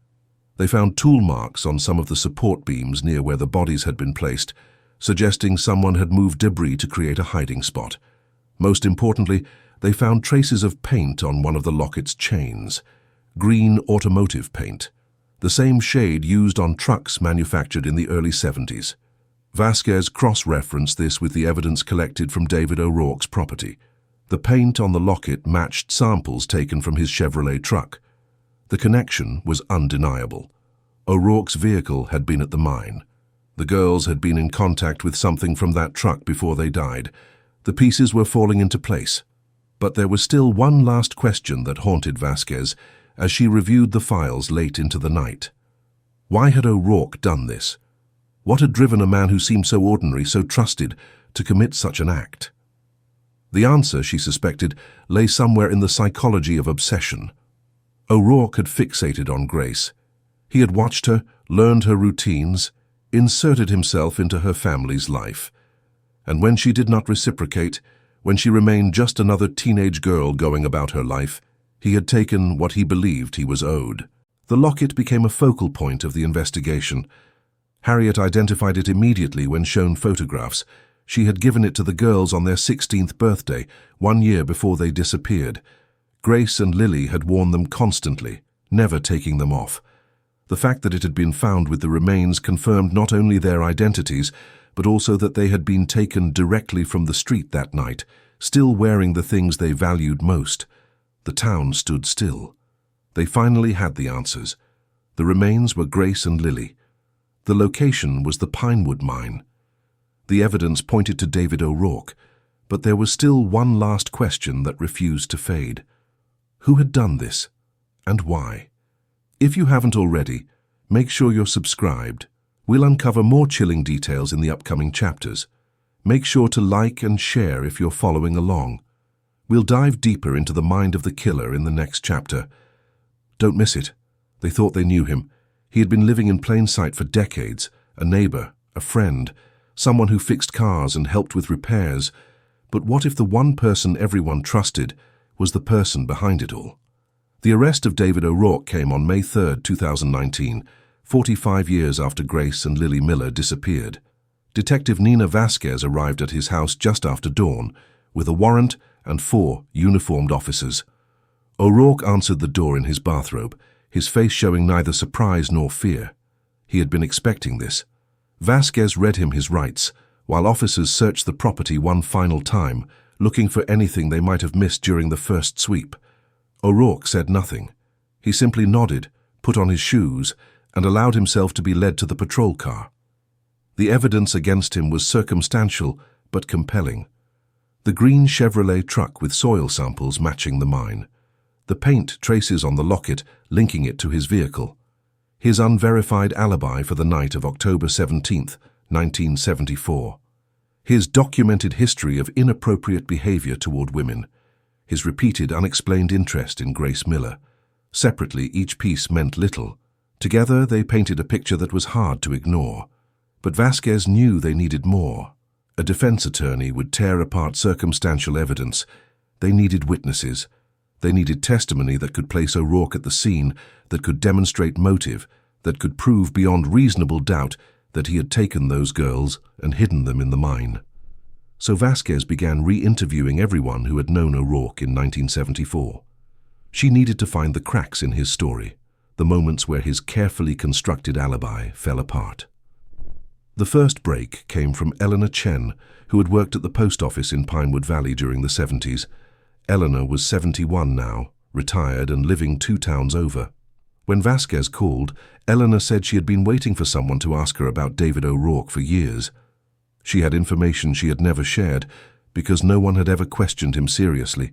They found tool marks on some of the support beams near where the bodies had been placed, suggesting someone had moved debris to create a hiding spot. Most importantly, they found traces of paint on one of the locket's chains. Green automotive paint, the same shade used on trucks manufactured in the early 70s. Vasquez cross-referenced this with the evidence collected from David O'Rourke's property. The paint on the locket matched samples taken from his Chevrolet truck. The connection was undeniable. O'Rourke's vehicle had been at the mine. The girls had been in contact with something from that truck before they died. The pieces were falling into place. But there was still one last question that haunted Vasquez as she reviewed the files late into the night. Why had O'Rourke done this? What had driven a man who seemed so ordinary, so trusted, to commit such an act? The answer, she suspected, lay somewhere in the psychology of obsession. O'Rourke had fixated on Grace. He had watched her, learned her routines, inserted himself into her family's life. And when she did not reciprocate, when she remained just another teenage girl going about her life, he had taken what he believed he was owed. The locket became a focal point of the investigation. Harriet identified it immediately when shown photographs. She had given it to the girls on their 16th birthday, 1 year before they disappeared. Grace and Lily had worn them constantly, never taking them off. The fact that it had been found with the remains confirmed not only their identities, but also that they had been taken directly from the street that night, still wearing the things they valued most. The town stood still. They finally had the answers. The remains were Grace and Lily. The location was the Pinewood mine. The evidence pointed to David O'Rourke, but there was still one last question that refused to fade. Who had done this, and why? If you haven't already, make sure you're subscribed. We'll uncover more chilling details in the upcoming chapters. Make sure to like and share if you're following along. We'll dive deeper into the mind of the killer in the next chapter. Don't miss it. They thought they knew him. He had been living in plain sight for decades, a neighbor, a friend, someone who fixed cars and helped with repairs. But what if the one person everyone trusted was the person behind it all? The arrest of David O'Rourke came on May 3, 2019, 45 years after Grace and Lily Miller disappeared. Detective Nina Vasquez arrived at his house just after dawn, with a warrant and 4 uniformed officers. O'Rourke answered the door in his bathrobe, his face showing neither surprise nor fear. He had been expecting this. Vasquez read him his rights, while officers searched the property one final time, looking for anything they might have missed during the first sweep. O'Rourke said nothing. He simply nodded, put on his shoes, and allowed himself to be led to the patrol car. The evidence against him was circumstantial but compelling. The green Chevrolet truck with soil samples matching the mine. The paint traces on the locket linking it to his vehicle. His unverified alibi for the night of October 17th, 1974. His documented history of inappropriate behavior toward women. His repeated unexplained interest in Grace Miller. Separately, each piece meant little. Together, they painted a picture that was hard to ignore. But Vasquez knew they needed more. A defense attorney would tear apart circumstantial evidence. They needed witnesses. They needed testimony that could place O'Rourke at the scene, that could demonstrate motive, that could prove beyond reasonable doubt that he had taken those girls and hidden them in the mine. So Vasquez began re-interviewing everyone who had known O'Rourke in 1974. She needed to find the cracks in his story, the moments where his carefully constructed alibi fell apart. The first break came from Eleanor Chen, who had worked at the post office in Pinewood Valley during the 70s. Eleanor was 71 now, retired and living 2 towns over. When Vasquez called, Eleanor said she had been waiting for someone to ask her about David O'Rourke for years. She had information she had never shared because no one had ever questioned him seriously.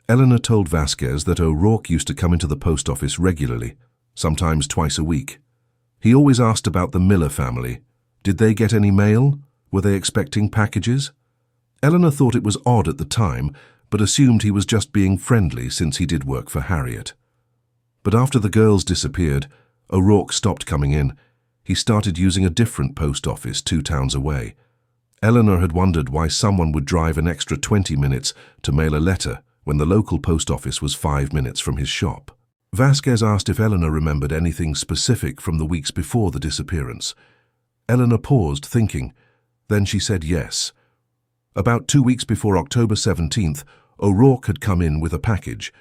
Eleanor told Vasquez that O'Rourke used to come into the post office regularly, sometimes twice a week. He always asked about the Miller family. Did they get any mail? Were they expecting packages? Eleanor thought it was odd at the time, but assumed he was just being friendly since he did work for Harriet. But after the girls disappeared, O'Rourke stopped coming in. He started using a different post office 2 towns away. Eleanor had wondered why someone would drive an extra 20 minutes to mail a letter when the local post office was 5 minutes from his shop. Vasquez asked if Eleanor remembered anything specific from the weeks before the disappearance. Eleanor paused, thinking. Then she said yes. About 2 weeks before October 17th, O'Rourke had come in with a package.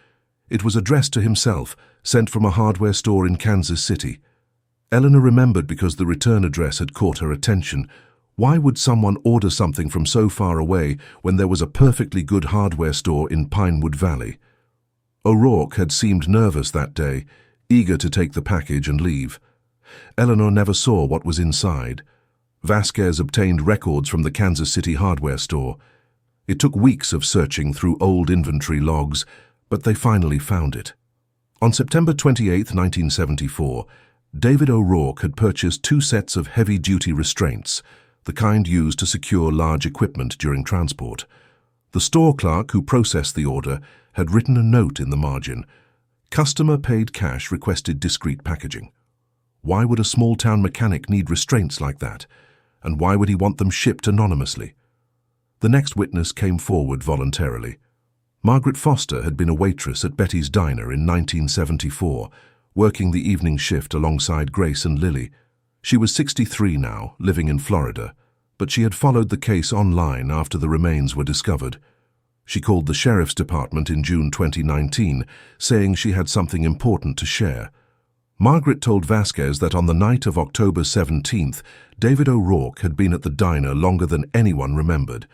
It was addressed to himself, sent from a hardware store in Kansas City. Eleanor remembered because the return address had caught her attention. Why would someone order something from so far away when there was a perfectly good hardware store in Pinewood Valley? O'Rourke had seemed nervous that day, eager to take the package and leave. Eleanor never saw what was inside. Vasquez obtained records from the Kansas City hardware store. It took weeks of searching through old inventory logs, but they finally found it. On September 28, 1974, David O'Rourke had purchased 2 sets of heavy-duty restraints, the kind used to secure large equipment during transport. The store clerk who processed the order had written a note in the margin. Customer paid cash, requested discreet packaging. Why would a small-town mechanic need restraints like that? And why would he want them shipped anonymously? The next witness came forward voluntarily. Margaret Foster had been a waitress at Betty's Diner in 1974, working the evening shift alongside Grace and Lily. She was 63 now, living in Florida, but she had followed the case online after the remains were discovered. She called the sheriff's department in June 2019, saying she had something important to share. Margaret told Vasquez that on the night of October 17th, David O'Rourke had been at the diner longer than anyone remembered.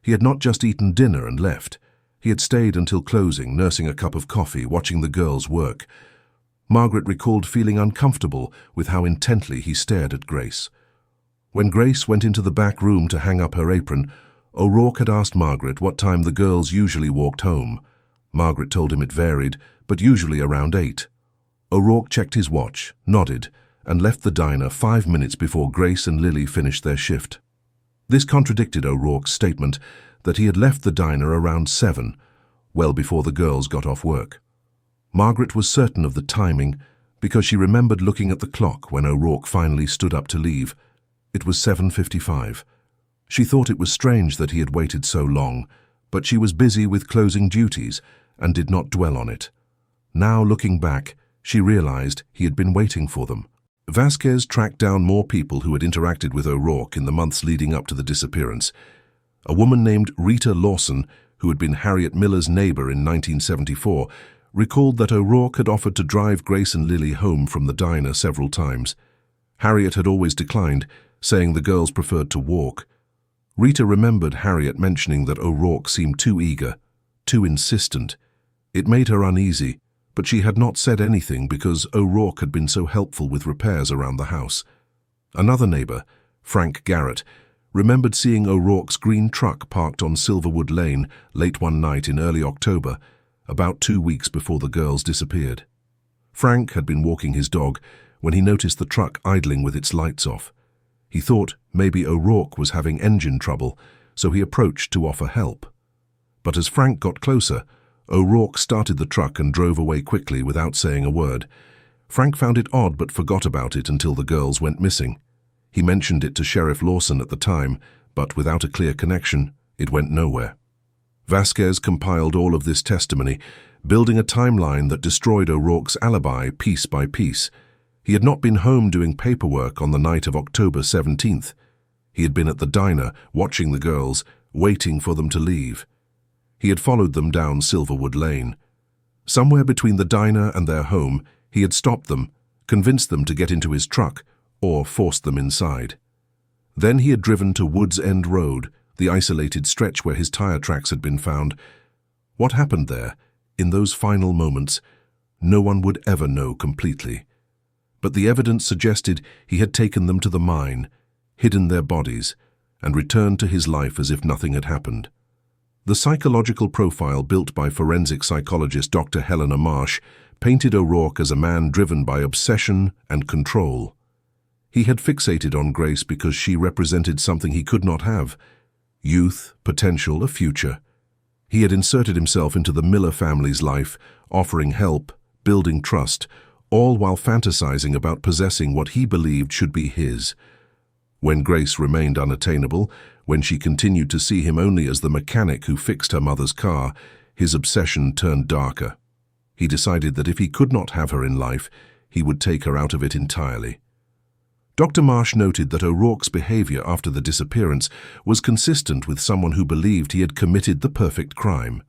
He had not just eaten dinner and left. He had stayed until closing, nursing a cup of coffee, watching the girls work. Margaret recalled feeling uncomfortable with how intently he stared at Grace. When Grace went into the back room to hang up her apron, O'Rourke had asked Margaret what time the girls usually walked home. Margaret told him it varied, but usually around 8. O'Rourke checked his watch, nodded, and left the diner 5 minutes before Grace and Lily finished their shift. This contradicted O'Rourke's statement that he had left the diner around 7, well before the girls got off work. Margaret was certain of the timing because she remembered looking at the clock when O'Rourke finally stood up to leave. It was 7:55. She thought it was strange that he had waited so long, but she was busy with closing duties and did not dwell on it. Now, looking back, she realized he had been waiting for them. Vasquez tracked down more people who had interacted with O'Rourke in the months leading up to the disappearance. A woman named Rita Lawson, who had been Harriet Miller's neighbor in 1974, recalled that O'Rourke had offered to drive Grace and Lily home from the diner several times. Harriet had always declined, saying the girls preferred to walk. Rita remembered Harriet mentioning that O'Rourke seemed too eager, too insistent. It made her uneasy, but she had not said anything because O'Rourke had been so helpful with repairs around the house. Another neighbor, Frank Garrett, remembered seeing O'Rourke's green truck parked on Silverwood Lane late one night in early October, about 2 weeks before the girls disappeared. Frank had been walking his dog when he noticed the truck idling with its lights off. He thought maybe O'Rourke was having engine trouble, so he approached to offer help. But as Frank got closer, O'Rourke started the truck and drove away quickly without saying a word. Frank found it odd but forgot about it until the girls went missing. He mentioned it to Sheriff Lawson at the time, but without a clear connection, it went nowhere. Vasquez compiled all of this testimony, building a timeline that destroyed O'Rourke's alibi piece by piece. He had not been home doing paperwork on the night of October 17th. He had been at the diner, watching the girls, waiting for them to leave. He had followed them down Silverwood Lane. Somewhere between the diner and their home, he had stopped them, convinced them to get into his truck, or forced them inside. Then he had driven to Woods End Road, the isolated stretch where his tire tracks had been found. What happened there, in those final moments, no one would ever know completely. But the evidence suggested he had taken them to the mine, hidden their bodies, and returned to his life as if nothing had happened. The psychological profile built by forensic psychologist Dr. Helena Marsh painted O'Rourke as a man driven by obsession and control. He had fixated on Grace because she represented something he could not have: youth, potential, a future. He had inserted himself into the Miller family's life, offering help, building trust, all while fantasizing about possessing what he believed should be his. When Grace remained unattainable, when she continued to see him only as the mechanic who fixed her mother's car, his obsession turned darker. He decided that if he could not have her in life, he would take her out of it entirely. Dr. Marsh noted that O'Rourke's behavior after the disappearance was consistent with someone who believed he had committed the perfect crime.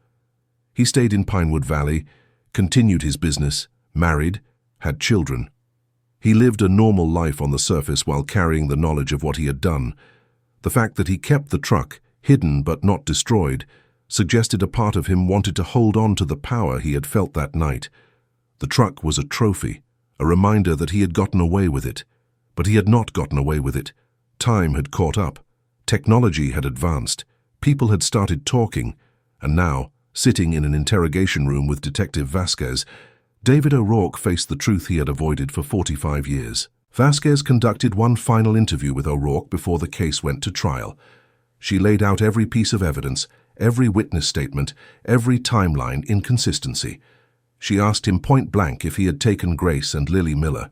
He stayed in Pinewood Valley, continued his business, married, had children. He lived a normal life on the surface while carrying the knowledge of what he had done. The fact that he kept the truck, hidden but not destroyed, suggested a part of him wanted to hold on to the power he had felt that night. The truck was a trophy, a reminder that he had gotten away with it. But he had not gotten away with it. Time had caught up. Technology had advanced. People had started talking. And now, sitting in an interrogation room with Detective Vasquez, David O'Rourke faced the truth he had avoided for 45 years. Vasquez conducted one final interview with O'Rourke before the case went to trial. She laid out every piece of evidence, every witness statement, every timeline inconsistency. She asked him point blank if he had taken Grace and Lily Miller.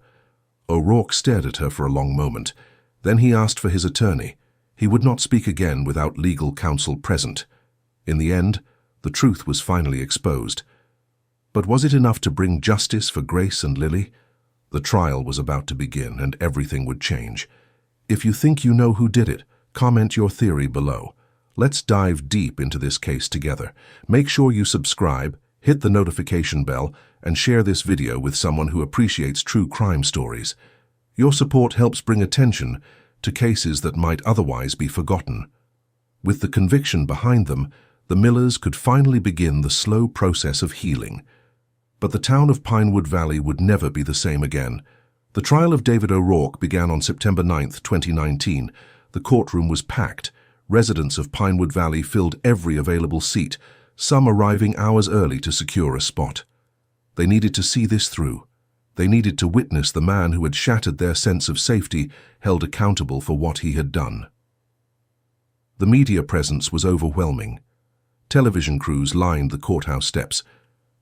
O'Rourke stared at her for a long moment. Then he asked for his attorney. He would not speak again without legal counsel present. In the end, the truth was finally exposed. But was it enough to bring justice for Grace and Lily? The trial was about to begin, and everything would change. If you think you know who did it, comment your theory below. Let's dive deep into this case together. Make sure you subscribe, hit the notification bell, and share this video with someone who appreciates true crime stories. Your support helps bring attention to cases that might otherwise be forgotten. With the conviction behind them, the Millers could finally begin the slow process of healing. But the town of Pinewood Valley would never be the same again. The trial of David O'Rourke began on September 9, 2019. The courtroom was packed. Residents of Pinewood Valley filled every available seat, some arriving hours early to secure a spot. They needed to see this through. They needed to witness the man who had shattered their sense of safety held accountable for what he had done. The media presence was overwhelming. Television crews lined the courthouse steps.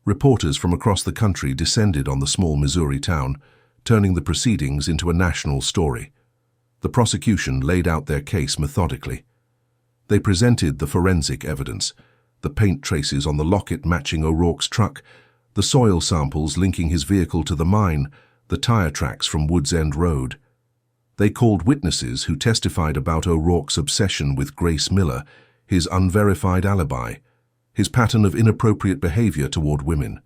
Reporters from across the country descended on the small Missouri town, turning the proceedings into a national story. The prosecution laid out their case methodically. They presented the forensic evidence, the paint traces on the locket matching O'Rourke's truck, the soil samples linking his vehicle to the mine, the tire tracks from Woods End Road. They called witnesses who testified about O'Rourke's obsession with Grace Miller, his unverified alibi, his pattern of inappropriate behavior toward women.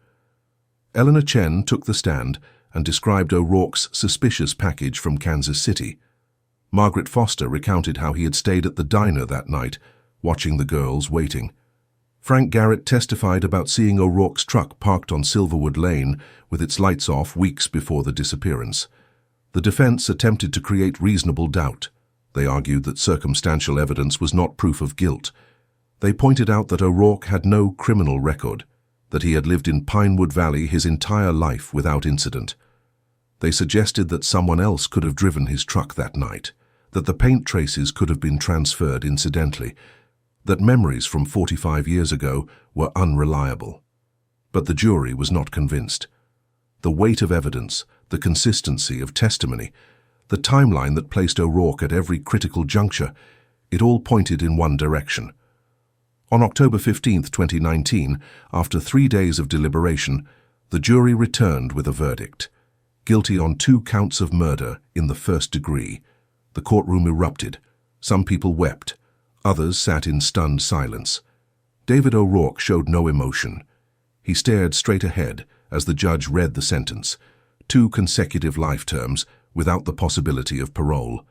Eleanor Chen took the stand, and described O'Rourke's suspicious package from Kansas City. Margaret Foster recounted how he had stayed at the diner that night, watching the girls waiting. Frank Garrett testified about seeing O'Rourke's truck parked on Silverwood Lane with its lights off weeks before the disappearance. The defense attempted to create reasonable doubt. They argued that circumstantial evidence was not proof of guilt. They pointed out that O'Rourke had no criminal record, that he had lived in Pinewood Valley his entire life without incident. They suggested that someone else could have driven his truck that night, that the paint traces could have been transferred incidentally, that memories from 45 years ago were unreliable. But the jury was not convinced. The weight of evidence, the consistency of testimony, the timeline that placed O'Rourke at every critical juncture, it all pointed in one direction. On October 15, 2019, after 3 days of deliberation, the jury returned with a verdict. Guilty on 2 counts of murder in the first degree. The courtroom erupted. Some people wept. Others sat in stunned silence. David O'Rourke showed no emotion. He stared straight ahead as the judge read the sentence. 2 consecutive life terms without the possibility of parole.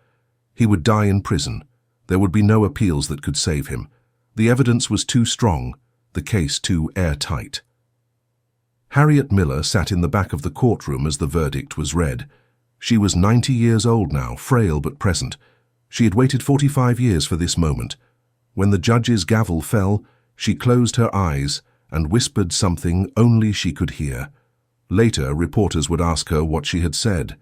He would die in prison. There would be no appeals that could save him. The evidence was too strong, the case too airtight. Harriet Miller sat in the back of the courtroom as the verdict was read. She was 90 years old now, frail but present. She had waited 45 years for this moment. When the judge's gavel fell, she closed her eyes and whispered something only she could hear. Later, reporters would ask her what she had said.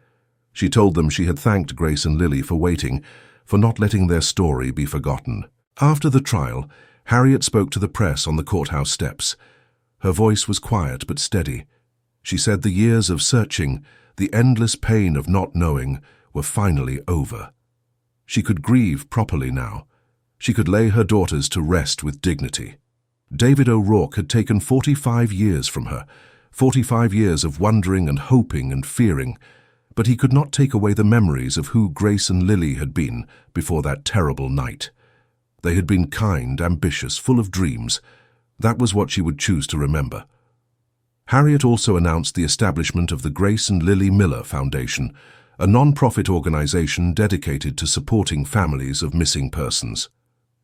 She told them she had thanked Grace and Lily for waiting, for not letting their story be forgotten. After the trial, Harriet spoke to the press on the courthouse steps. Her voice was quiet but steady. She said the years of searching, the endless pain of not knowing, were finally over. She could grieve properly now. She could lay her daughters to rest with dignity. David O'Rourke had taken 45 years from her, 45 years of wondering and hoping and fearing, but he could not take away the memories of who Grace and Lily had been before that terrible night. They had been kind, ambitious, full of dreams. That was what she would choose to remember. Harriet also announced the establishment of the Grace and Lily Miller Foundation, a non-profit organization dedicated to supporting families of missing persons.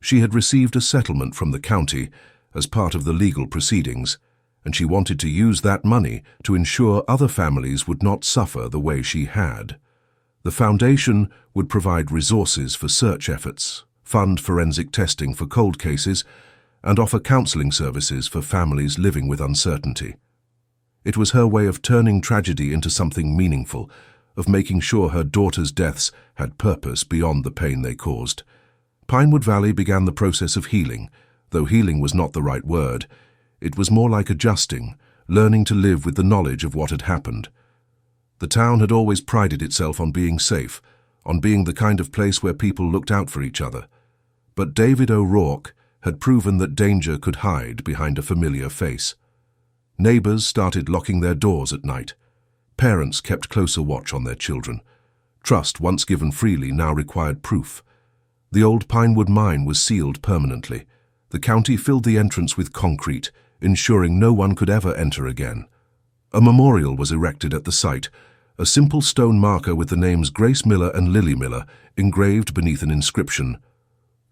She had received a settlement from the county as part of the legal proceedings, and she wanted to use that money to ensure other families would not suffer the way she had. The foundation would provide resources for search efforts, fund forensic testing for cold cases, and offer counseling services for families living with uncertainty. It was her way of turning tragedy into something meaningful, of making sure her daughters' deaths had purpose beyond the pain they caused. Pinewood Valley began the process of healing, though healing was not the right word. It was more like adjusting, learning to live with the knowledge of what had happened. The town had always prided itself on being safe, on being the kind of place where people looked out for each other. But David O'Rourke had proven that danger could hide behind a familiar face. Neighbors started locking their doors at night. Parents kept closer watch on their children. Trust, once given freely, now required proof. The old Pinewood mine was sealed permanently. The county filled the entrance with concrete, ensuring no one could ever enter again. A memorial was erected at the site, a simple stone marker with the names Grace Miller and Lily Miller engraved beneath an inscription,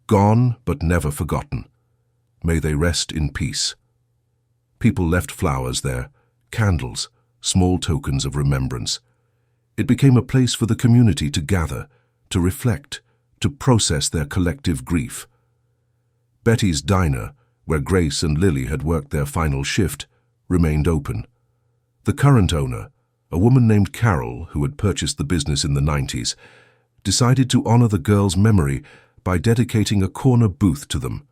"Gone but never forgotten. May they rest in peace." People left flowers there, candles, small tokens of remembrance. It became a place for the community to gather, to reflect, to process their collective grief. Betty's diner, where Grace and Lily had worked their final shift, remained open. The current owner, a woman named Carol, who had purchased the business in the 90s, decided to honor the girls' memory by dedicating a corner booth to them.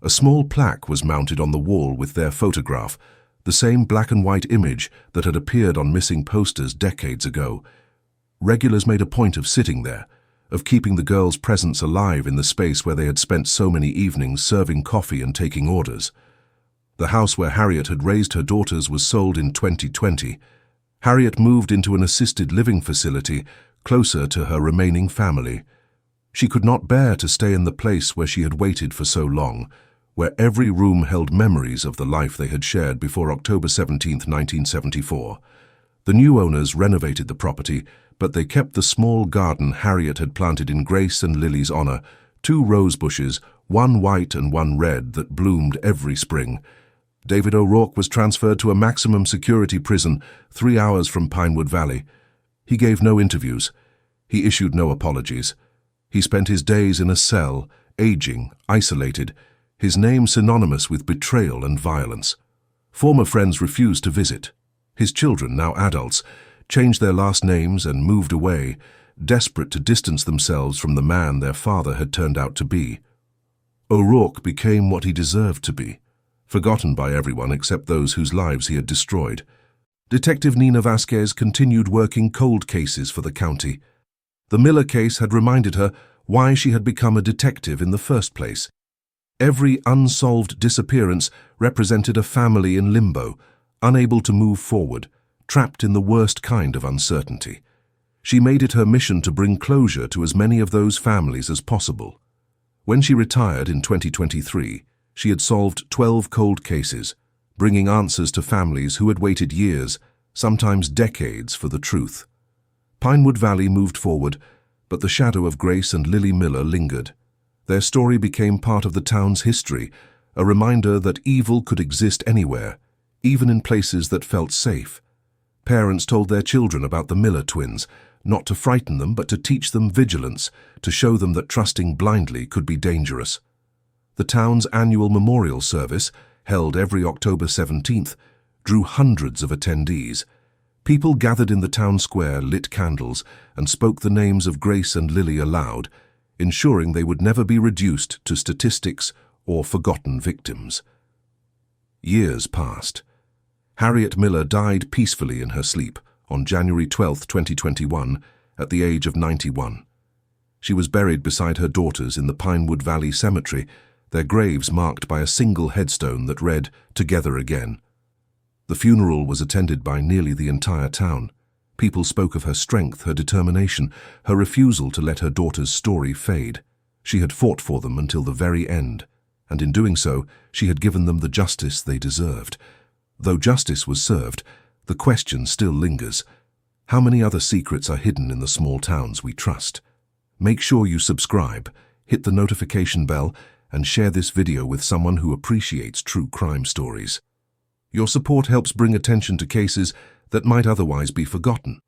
A small plaque was mounted on the wall with their photograph, the same black and white image that had appeared on missing posters decades ago. Regulars made a point of sitting there, of keeping the girls' presence alive in the space where they had spent so many evenings serving coffee and taking orders. The house where Harriet had raised her daughters was sold in 2020. Harriet moved into an assisted living facility closer to her remaining family. She could not bear to stay in the place where she had waited for so long, where every room held memories of the life they had shared before October 17, 1974. The new owners renovated the property, but they kept the small garden Harriet had planted in Grace and Lily's honor, 2 rose bushes, one white and one red, that bloomed every spring. David O'Rourke was transferred to a maximum security prison 3 hours from Pinewood Valley. He gave no interviews. He issued no apologies. He spent his days in a cell, aging, isolated, his name synonymous with betrayal and violence. Former friends refused to visit. His children, now adults, changed their last names and moved away, desperate to distance themselves from the man their father had turned out to be. O'Rourke became what he deserved to be, forgotten by everyone except those whose lives he had destroyed. Detective Nina Vasquez continued working cold cases for the county. The Miller case had reminded her why she had become a detective in the first place. Every unsolved disappearance represented a family in limbo, unable to move forward, trapped in the worst kind of uncertainty. She made it her mission to bring closure to as many of those families as possible. When she retired in 2023, she had solved 12 cold cases, bringing answers to families who had waited years, sometimes decades, for the truth. Pinewood Valley moved forward, but the shadow of Grace and Lily Miller lingered. Their story became part of the town's history, a reminder that evil could exist anywhere, even in places that felt safe. Parents told their children about the Miller twins, not to frighten them but to teach them vigilance, to show them that trusting blindly could be dangerous. The town's annual memorial service, held every October 17th, drew hundreds of attendees. People gathered in the town square, lit candles, and spoke the names of Grace and Lily aloud, ensuring they would never be reduced to statistics or forgotten victims. Years passed. Harriet Miller died peacefully in her sleep on January 12, 2021, at the age of 91. She was buried beside her daughters in the Pinewood Valley Cemetery, their graves marked by a single headstone that read, "Together Again." The funeral was attended by nearly the entire town. People spoke of her strength, her determination, her refusal to let her daughter's story fade. She had fought for them until the very end, and in doing so, she had given them the justice they deserved. Though justice was served, the question still lingers. How many other secrets are hidden in the small towns we trust? Make sure you subscribe, hit the notification bell, and share this video with someone who appreciates true crime stories. Your support helps bring attention to cases that might otherwise be forgotten.